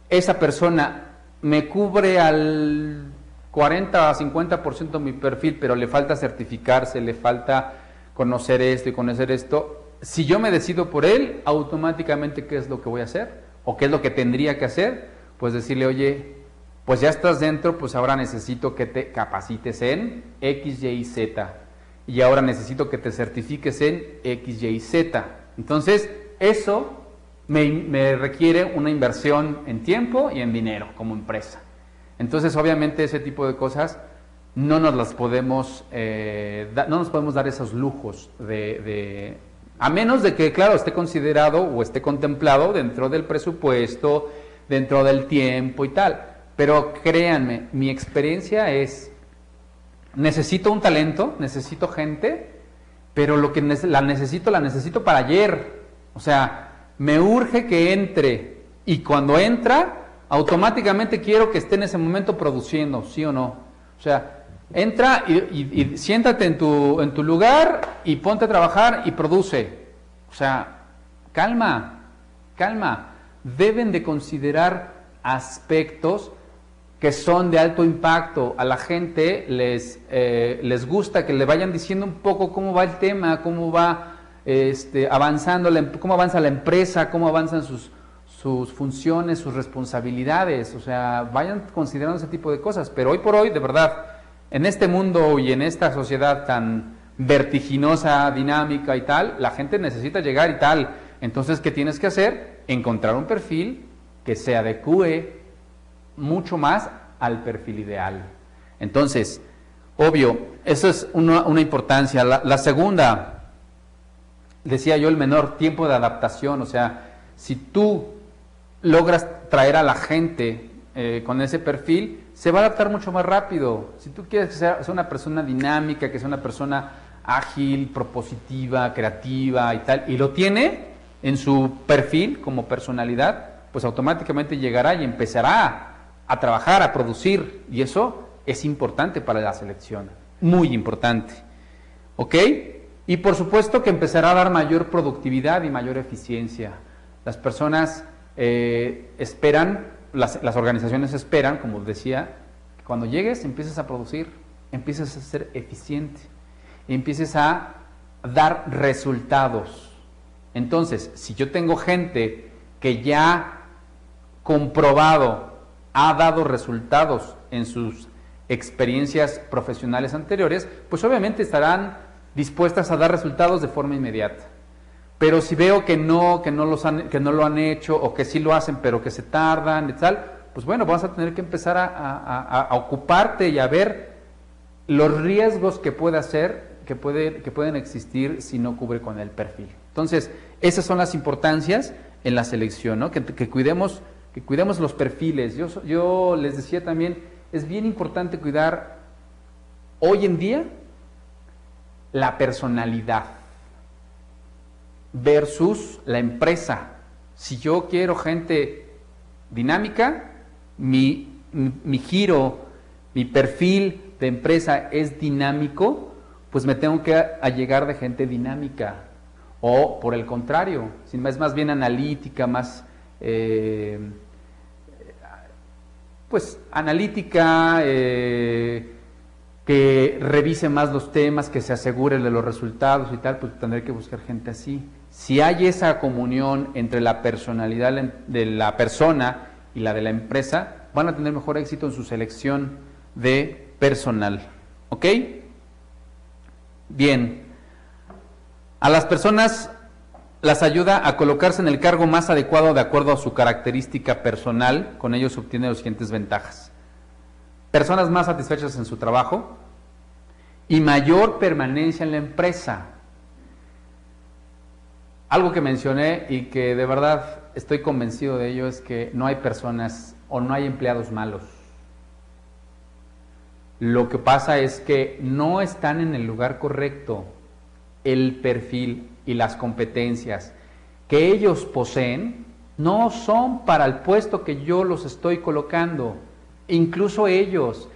esa persona me cubre al 40 a 50% mi perfil, pero le falta certificarse, le falta conocer esto y conocer esto, si yo me decido por él, automáticamente, ¿qué es lo que voy a hacer? ¿O qué es lo que tendría que hacer? Pues decirle, oye, pues ya estás dentro, pues ahora necesito que te capacites en X, Y, Z. Y ahora necesito que te certifiques en X, Y, Z. Entonces, eso me requiere una inversión en tiempo y en dinero como empresa. Entonces, obviamente, ese tipo de cosas no nos las podemos, no nos podemos dar esos lujos a menos de que, claro, esté considerado o esté contemplado dentro del presupuesto, dentro del tiempo y tal. Pero créanme, mi experiencia es, necesito un talento, necesito gente, pero lo que la necesito para ayer. O sea, me urge que entre, y cuando entra, automáticamente quiero que esté en ese momento produciendo, ¿sí o no? O sea, entra y siéntate en tu lugar y ponte a trabajar y produce. O sea, calma. Deben de considerar aspectos que son de alto impacto. A la gente les gusta que le vayan diciendo un poco cómo va el tema, cómo va avanzando, cómo avanza la empresa, cómo avanzan sus funciones, sus responsabilidades. O sea, vayan considerando ese tipo de cosas. Pero hoy por hoy, de verdad, en este mundo y en esta sociedad tan vertiginosa, dinámica y tal, la gente necesita llegar y tal. Entonces, ¿qué tienes que hacer? Encontrar un perfil que se adecue mucho más al perfil ideal. Entonces, obvio, eso es una importancia. La segunda, decía yo, el menor tiempo de adaptación. O sea, si tú logras traer a la gente con ese perfil, se va a adaptar mucho más rápido. Si tú quieres que sea una persona dinámica, que sea una persona ágil, propositiva, creativa y tal, y lo tiene en su perfil como personalidad, pues automáticamente llegará y empezará a trabajar, a producir, y eso es importante para la selección, muy importante. ¿Ok? Y por supuesto que empezará a dar mayor productividad y mayor eficiencia. Las personas esperan, las organizaciones esperan, como decía, que cuando llegues empieces a producir, empieces a ser eficiente, empieces a dar resultados. Entonces, si yo tengo gente que ya comprobado ha dado resultados en sus experiencias profesionales anteriores, pues obviamente estarán dispuestas a dar resultados de forma inmediata. Pero si veo que no lo han hecho, o que sí lo hacen pero que se tardan y tal, pues bueno, vas a tener que empezar a ocuparte y a ver los riesgos que pueden existir si no cubre con el perfil. Entonces, esas son las importancias en la selección, ¿no? Que cuidemos los perfiles. Yo les decía también, es bien importante cuidar hoy en día la personalidad versus la empresa. Si yo quiero gente dinámica, mi giro, mi perfil de empresa es dinámico, pues me tengo que allegar de gente dinámica. O por el contrario, es más bien analítica, más pues analítica, que revise más los temas, que se asegure de los resultados y tal, pues tendré que buscar gente así. Si hay esa comunión entre la personalidad de la persona y la de la empresa, van a tener mejor éxito en su selección de personal. ¿Ok? Bien. A las personas las ayuda a colocarse en el cargo más adecuado de acuerdo a su característica personal. Con ellos obtiene las siguientes ventajas: personas más satisfechas en su trabajo y mayor permanencia en la empresa. Algo que mencioné y que de verdad estoy convencido de ello es que no hay personas o no hay empleados malos. Lo que pasa es que no están en el lugar correcto. El perfil y las competencias que ellos poseen no son para el puesto que yo los estoy colocando. Incluso ellos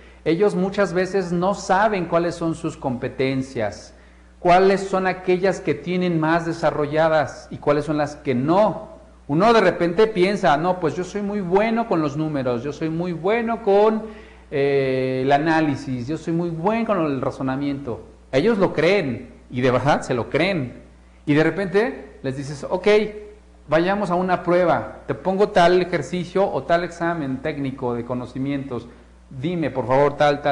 muchas veces no saben cuáles son sus competencias, cuáles son aquellas que tienen más desarrolladas y cuáles son las que no. Uno de repente piensa, no, pues yo soy muy bueno con los números, yo soy muy bueno con el análisis, yo soy muy bueno con el razonamiento. Ellos lo creen y de verdad se lo creen. Y de repente les dices, ok, vayamos a una prueba, te pongo tal ejercicio o tal examen técnico de conocimientos, dime por favor tal,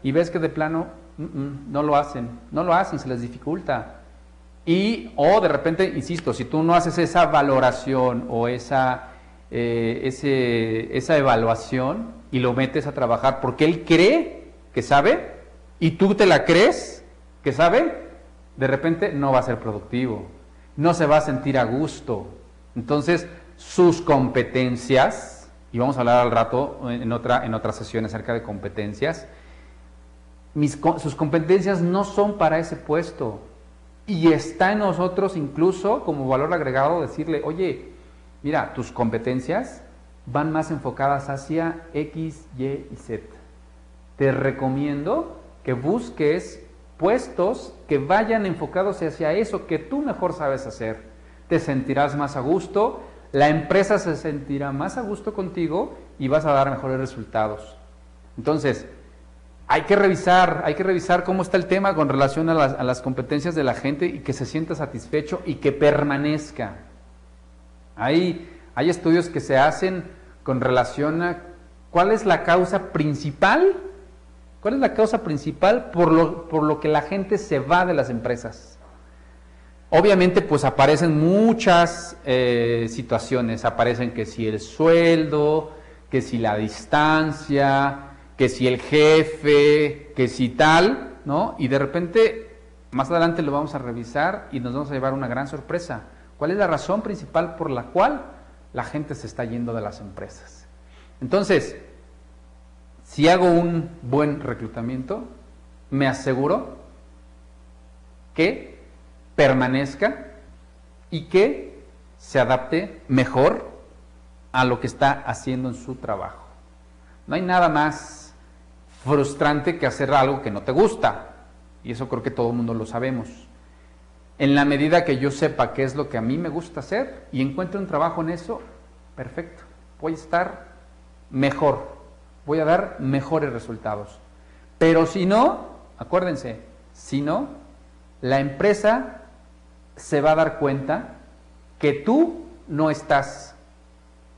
y ves que de plano no lo hacen, se les dificulta. O de repente, insisto, si tú no haces esa valoración o esa evaluación y lo metes a trabajar porque él cree que sabe y tú te la crees que sabe, de repente no va a ser productivo, no se va a sentir a gusto. Entonces, sus competencias, y vamos a hablar al rato en otra sesión acerca de competencias, sus competencias no son para ese puesto. Y está en nosotros incluso como valor agregado decirle, oye, mira, tus competencias van más enfocadas hacia X, Y y Z. Te recomiendo que busques puestos que vayan enfocados hacia eso que tú mejor sabes hacer. Te sentirás más a gusto, la empresa se sentirá más a gusto contigo y vas a dar mejores resultados. Entonces, hay que revisar cómo está el tema con relación a las competencias de la gente y que se sienta satisfecho y que permanezca. Hay estudios que se hacen con relación a cuál es la causa principal. ¿Cuál es la causa principal por lo que la gente se va de las empresas? Obviamente, pues aparecen muchas situaciones. Aparecen que si el sueldo, que si la distancia, que si el jefe, que si tal, ¿no? Y de repente Más adelante lo vamos a revisar y nos vamos a llevar una gran sorpresa. ¿Cuál es la razón principal por la cual la gente se está yendo de las empresas? Entonces, si hago un buen reclutamiento, me aseguro que permanezca y que se adapte mejor a lo que está haciendo en su trabajo. No hay nada más frustrante que hacer algo que no te gusta, y eso creo que todo el mundo lo sabemos. En la medida que yo sepa qué es lo que a mí me gusta hacer y encuentre un trabajo en eso, perfecto, voy a estar mejor, voy a dar mejores resultados. Pero si no, acuérdense, si no, la empresa se va a dar cuenta que tú no estás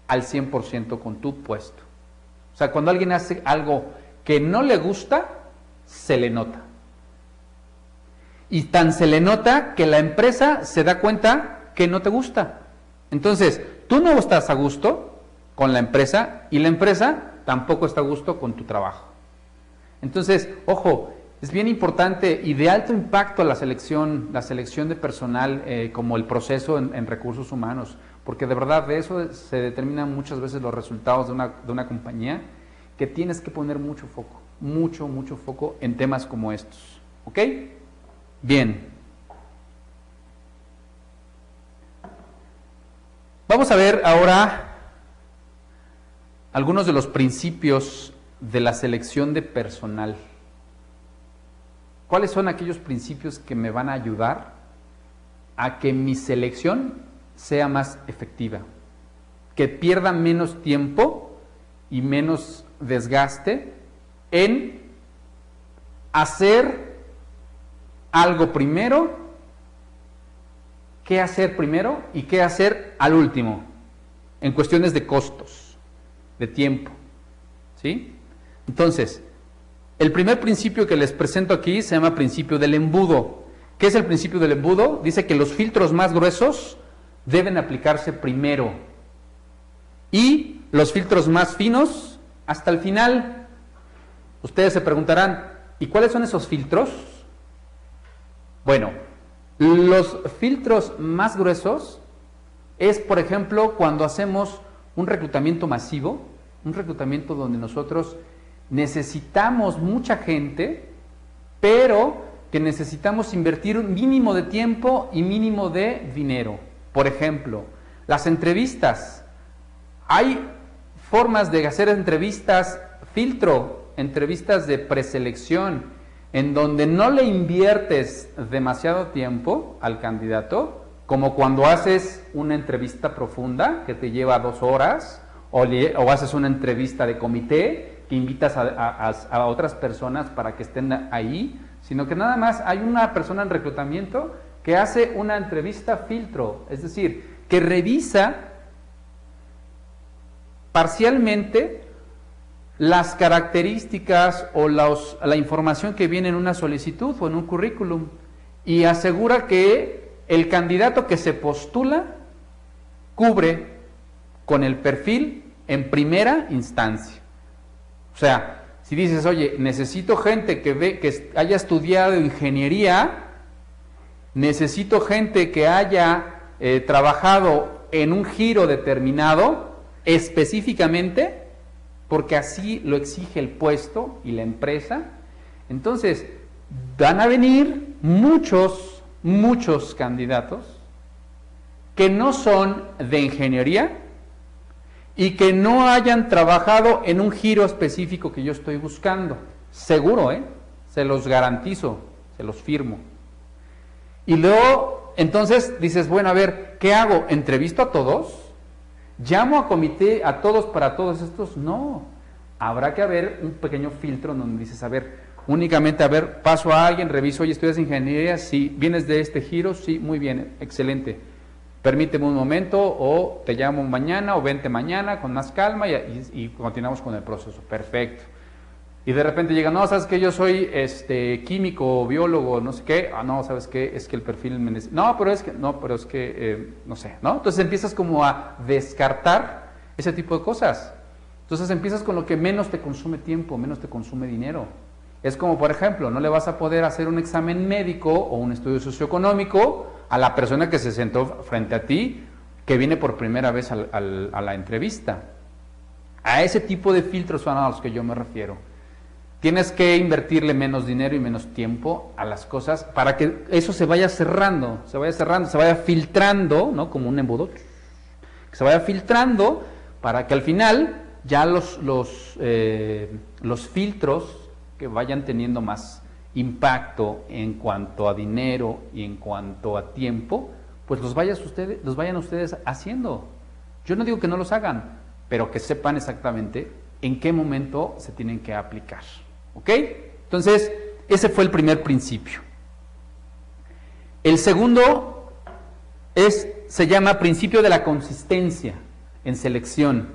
al 100% con tu puesto. O sea, cuando alguien hace algo que no le gusta, se le nota. Y tan se le nota que la empresa se da cuenta que no te gusta. Entonces, tú no estás a gusto con la empresa y la empresa tampoco está a gusto con tu trabajo. Entonces, ojo, es bien importante y de alto impacto la selección de personal como el proceso en recursos humanos, porque de verdad de eso se determinan muchas veces los resultados de una compañía, que tienes que poner mucho foco, mucho foco en temas como estos. ¿Ok? Bien. Vamos a ver ahora algunos de los principios de la selección de personal. ¿Cuáles son aquellos principios que me van a ayudar a que mi selección sea más efectiva? Que pierda menos tiempo y menos desgaste en hacer algo primero, qué hacer primero y qué hacer al último, en cuestiones de costos, de tiempo, ¿sí? Entonces, el primer principio que les presento aquí se llama principio del embudo. ¿Qué es el principio del embudo? Dice que los filtros más gruesos deben aplicarse primero y los filtros más finos hasta el final. Ustedes se preguntarán, ¿y cuáles son esos filtros? Bueno, los filtros más gruesos es, por ejemplo, cuando hacemos un reclutamiento masivo, un reclutamiento donde nosotros necesitamos mucha gente, pero que necesitamos invertir un mínimo de tiempo y mínimo de dinero. Por ejemplo, las entrevistas. Hay formas de hacer entrevistas filtro, entrevistas de preselección, en donde no le inviertes demasiado tiempo al candidato, como cuando haces una entrevista profunda que te lleva 2 horas, o haces una entrevista de comité que invitas a otras personas para que estén ahí, sino que nada más hay una persona en reclutamiento que hace una entrevista filtro, es decir, que revisa parcialmente las características o la información que viene en una solicitud o en un currículum y asegura que el candidato que se postula cubre con el perfil en primera instancia. O sea, si dices, oye, necesito gente que haya estudiado ingeniería, necesito gente que haya trabajado en un giro determinado, específicamente, porque así lo exige el puesto y la empresa, entonces van a venir muchos candidatos que no son de ingeniería y que no hayan trabajado en un giro específico que yo estoy buscando. Seguro, se los garantizo, se los firmo. Y luego, entonces dices, bueno, a ver, ¿qué hago? ¿Entrevisto a todos? ¿Llamo a comité a todos para todos estos? No. Habrá que haber un pequeño filtro donde dices, a ver, únicamente, a ver, paso a alguien, reviso, oye, ¿estudias ingeniería? Sí. ¿Vienes de este giro? Sí, muy bien, excelente. Permíteme un momento, o te llamo mañana, o vente mañana con más calma y continuamos con el proceso. Perfecto. Y de repente llega, no, ¿sabes qué? Yo soy químico, biólogo, no sé qué. Ah, no, ¿sabes qué? Es que el perfil me necesita. No, pero es que, no sé, ¿no? Entonces empiezas como a descartar ese tipo de cosas. Entonces empiezas con lo que menos te consume tiempo, menos te consume dinero. Es como, por ejemplo, no le vas a poder hacer un examen médico o un estudio socioeconómico a la persona que se sentó frente a ti, que viene por primera vez a la entrevista. A ese tipo de filtros son a los que yo me refiero. Tienes que invertirle menos dinero y menos tiempo a las cosas para que eso se vaya cerrando, se vaya filtrando, ¿no? Como un embudo, que se vaya filtrando para que al final ya los filtros que vayan teniendo más impacto en cuanto a dinero y en cuanto a tiempo, pues los vayan ustedes haciendo. Yo no digo que no los hagan, pero que sepan exactamente en qué momento se tienen que aplicar. ¿Ok? Entonces, ese fue el primer principio. El segundo se llama principio de la consistencia en selección.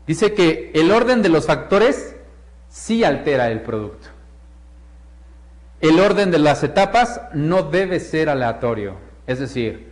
Dice que el orden de los factores sí altera el producto. El orden de las etapas no debe ser aleatorio. Es decir,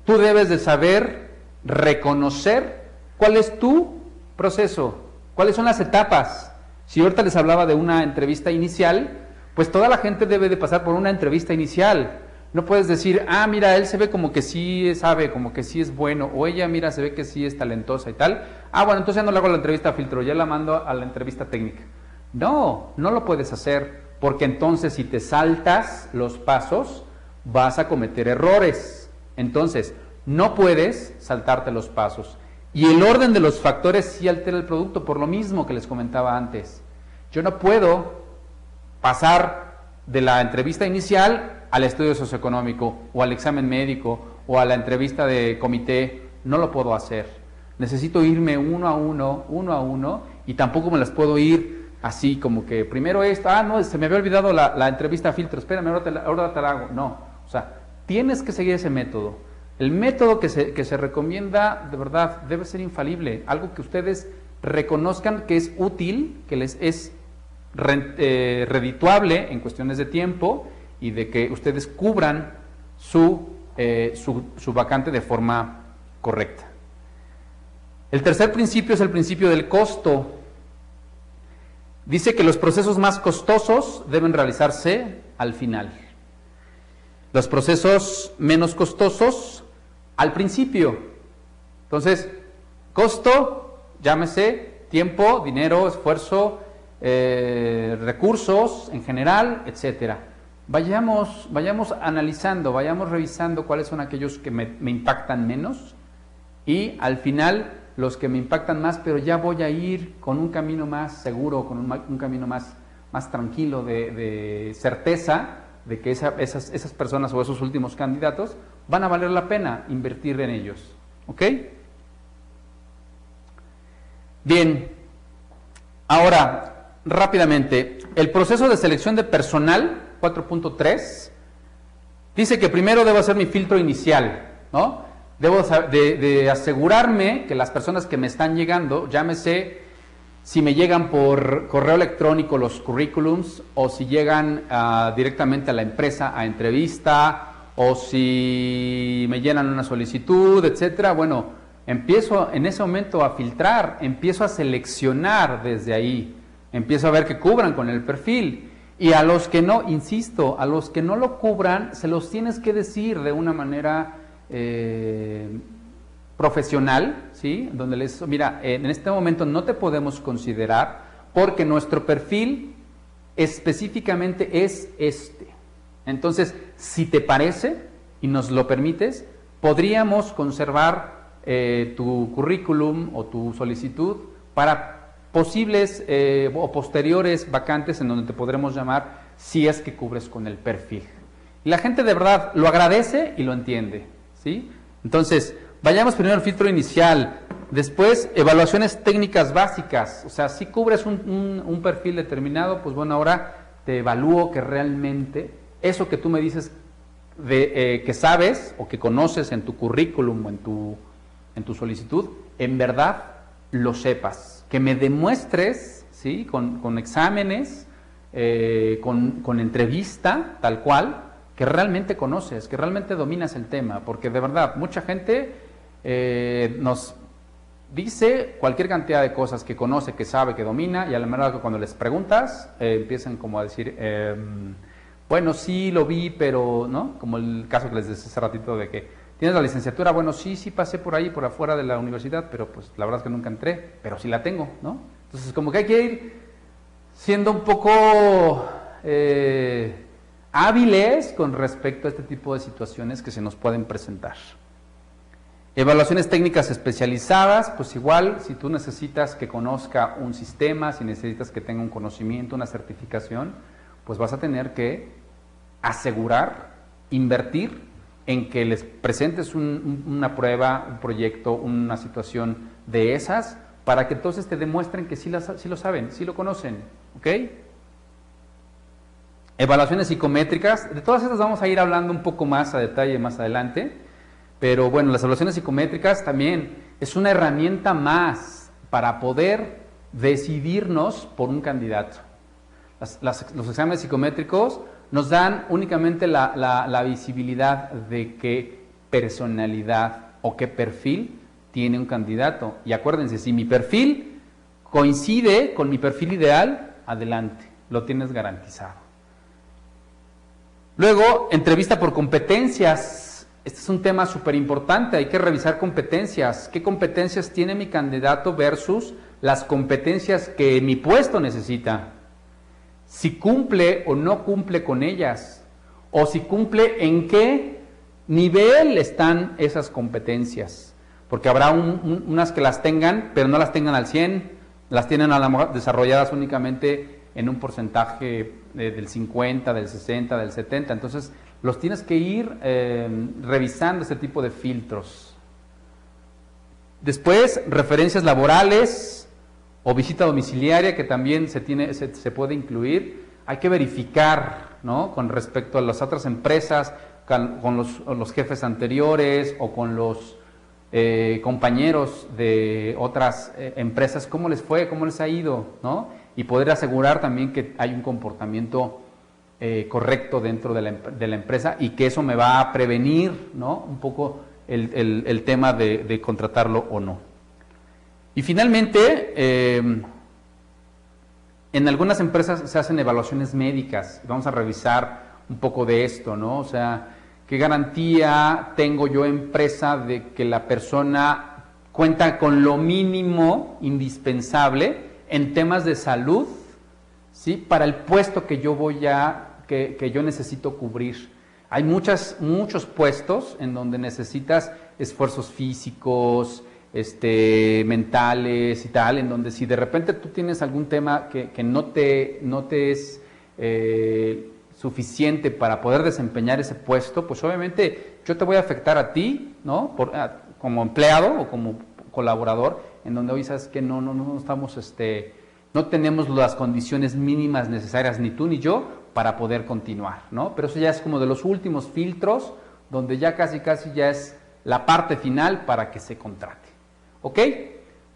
tú debes de saber reconocer cuál es tu proceso, cuáles son las etapas. Si ahorita les hablaba de una entrevista inicial, pues toda la gente debe de pasar por una entrevista inicial. No puedes decir, mira, él se ve como que sí sabe, como que sí es bueno, o ella, mira, se ve que sí es talentosa y tal. Bueno, entonces ya no le hago la entrevista a filtro, ya la mando a la entrevista técnica. No, no lo puedes hacer, porque entonces si te saltas los pasos, vas a cometer errores. Entonces, no puedes saltarte los pasos. Y el orden de los factores sí altera el producto, por lo mismo que les comentaba antes. Yo no puedo pasar de la entrevista inicial al estudio socioeconómico, o al examen médico, o a la entrevista de comité. No lo puedo hacer. Necesito irme uno a uno, y tampoco me las puedo ir así como que primero esto, no, se me había olvidado la entrevista a filtro, espérame, ahora te la hago. No, o sea, tienes que seguir ese método. El método que se recomienda, de verdad, debe ser infalible, algo que ustedes reconozcan que es útil, que les es redituable en cuestiones de tiempo y de que ustedes cubran su vacante de forma correcta. El tercer principio es el principio del costo. Dice que los procesos más costosos deben realizarse al final. Los procesos menos costosos al principio. Entonces, costo, llámese tiempo, dinero, esfuerzo, recursos en general, etcétera. Vayamos analizando, vayamos revisando cuáles son aquellos que me impactan menos y al final los que me impactan más, pero ya voy a ir con un camino más seguro, con un camino más tranquilo de certeza de que esas personas o esos últimos candidatos van a valer la pena invertir en ellos. ¿Ok? Bien. Ahora, rápidamente, el proceso de selección de personal, 4.3, dice que primero debo hacer mi filtro inicial, ¿no? Debo de asegurarme que las personas que me están llegando, llámese si me llegan por correo electrónico los currículums, o si llegan directamente a la empresa a entrevista, o si me llenan una solicitud, etcétera. Bueno, empiezo en ese momento a filtrar, empiezo a seleccionar desde ahí, empiezo a ver que cubran con el perfil. Y a los que no, insisto, a los que no lo cubran, se los tienes que decir de una manera profesional, ¿sí? Donde les, mira, en este momento no te podemos considerar porque nuestro perfil específicamente es este. Entonces, si te parece y nos lo permites, podríamos conservar tu currículum o tu solicitud para posibles o posteriores vacantes en donde te podremos llamar si es que cubres con el perfil. Y la gente de verdad lo agradece y lo entiende, ¿sí? Entonces, vayamos primero al filtro inicial, después evaluaciones técnicas básicas, o sea, si cubres un perfil determinado, pues bueno, ahora te evalúo que realmente eso que tú me dices que sabes o que conoces en tu currículum o en tu solicitud, en verdad lo sepas, que me demuestres, ¿sí? Con exámenes, con entrevista, tal cual, que realmente conoces, que realmente dominas el tema, porque de verdad mucha gente nos dice cualquier cantidad de cosas que conoce, que sabe, que domina, y a la mera que cuando les preguntas, empiezan como a decir, bueno, sí lo vi, pero, ¿no? Como el caso que les decía hace ratito de que tienes la licenciatura, bueno, sí pasé por ahí, por afuera de la universidad, pero pues la verdad es que nunca entré, pero sí la tengo, ¿no? Entonces como que hay que ir siendo un poco hábiles con respecto a este tipo de situaciones que se nos pueden presentar. Evaluaciones técnicas especializadas, pues igual, si tú necesitas que conozca un sistema, si necesitas que tenga un conocimiento, una certificación, pues vas a tener que asegurar, invertir en que les presentes una prueba, un proyecto, una situación de esas, para que entonces te demuestren que sí lo saben, sí lo conocen, ¿ok? Evaluaciones psicométricas, de todas estas vamos a ir hablando un poco más a detalle más adelante, pero bueno, las evaluaciones psicométricas también es una herramienta más para poder decidirnos por un candidato. Los exámenes psicométricos nos dan únicamente la visibilidad de qué personalidad o qué perfil tiene un candidato. Y acuérdense, si mi perfil coincide con mi perfil ideal, adelante, lo tienes garantizado. Luego, entrevista por competencias. Este es un tema súper importante, hay que revisar competencias. ¿Qué competencias tiene mi candidato versus las competencias que mi puesto necesita? Si cumple o no cumple con ellas, o si cumple en qué nivel están esas competencias, porque habrá unas que las tengan, pero no las tengan al 100, las tienen a lo mejor desarrolladas únicamente en un porcentaje del 50, del 60, del 70, entonces los tienes que ir revisando este tipo de filtros. Después, referencias laborales, o visita domiciliaria, que también se puede incluir. Hay que verificar, ¿no? Con respecto a las otras empresas, con los jefes anteriores o con los compañeros de otras empresas, cómo les fue, cómo les ha ido, ¿no? Y poder asegurar también que hay un comportamiento correcto dentro de la empresa y que eso me va a prevenir, ¿no? Un poco el tema de contratarlo o no. Y finalmente, en algunas empresas se hacen evaluaciones médicas. Vamos a revisar un poco de esto, ¿no? O sea, ¿qué garantía tengo yo, empresa, de que la persona cuenta con lo mínimo indispensable en temas de salud, ¿sí? Para el puesto que yo que yo necesito cubrir? Hay muchos puestos en donde necesitas esfuerzos físicos, mentales y tal, en donde si de repente tú tienes algún tema que no te es suficiente para poder desempeñar ese puesto, pues obviamente yo te voy a afectar a ti, ¿no? Como empleado o como colaborador, en donde hoy sabes que no estamos, no tenemos las condiciones mínimas necesarias, ni tú ni yo, para poder continuar, ¿no? Pero eso ya es como de los últimos filtros, donde ya casi ya es la parte final para que se contrate. ¿Ok?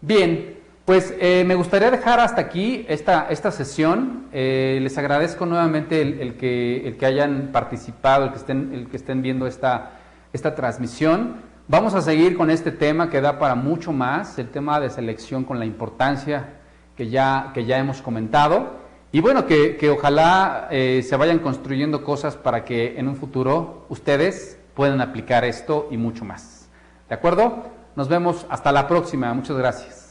Bien, pues me gustaría dejar hasta aquí esta sesión. Les agradezco nuevamente el que hayan participado, el que estén viendo esta transmisión. Vamos a seguir con este tema que da para mucho más, el tema de selección con la importancia que ya hemos comentado. Y bueno, que ojalá se vayan construyendo cosas para que en un futuro ustedes puedan aplicar esto y mucho más. ¿De acuerdo? Nos vemos hasta la próxima. Muchas gracias.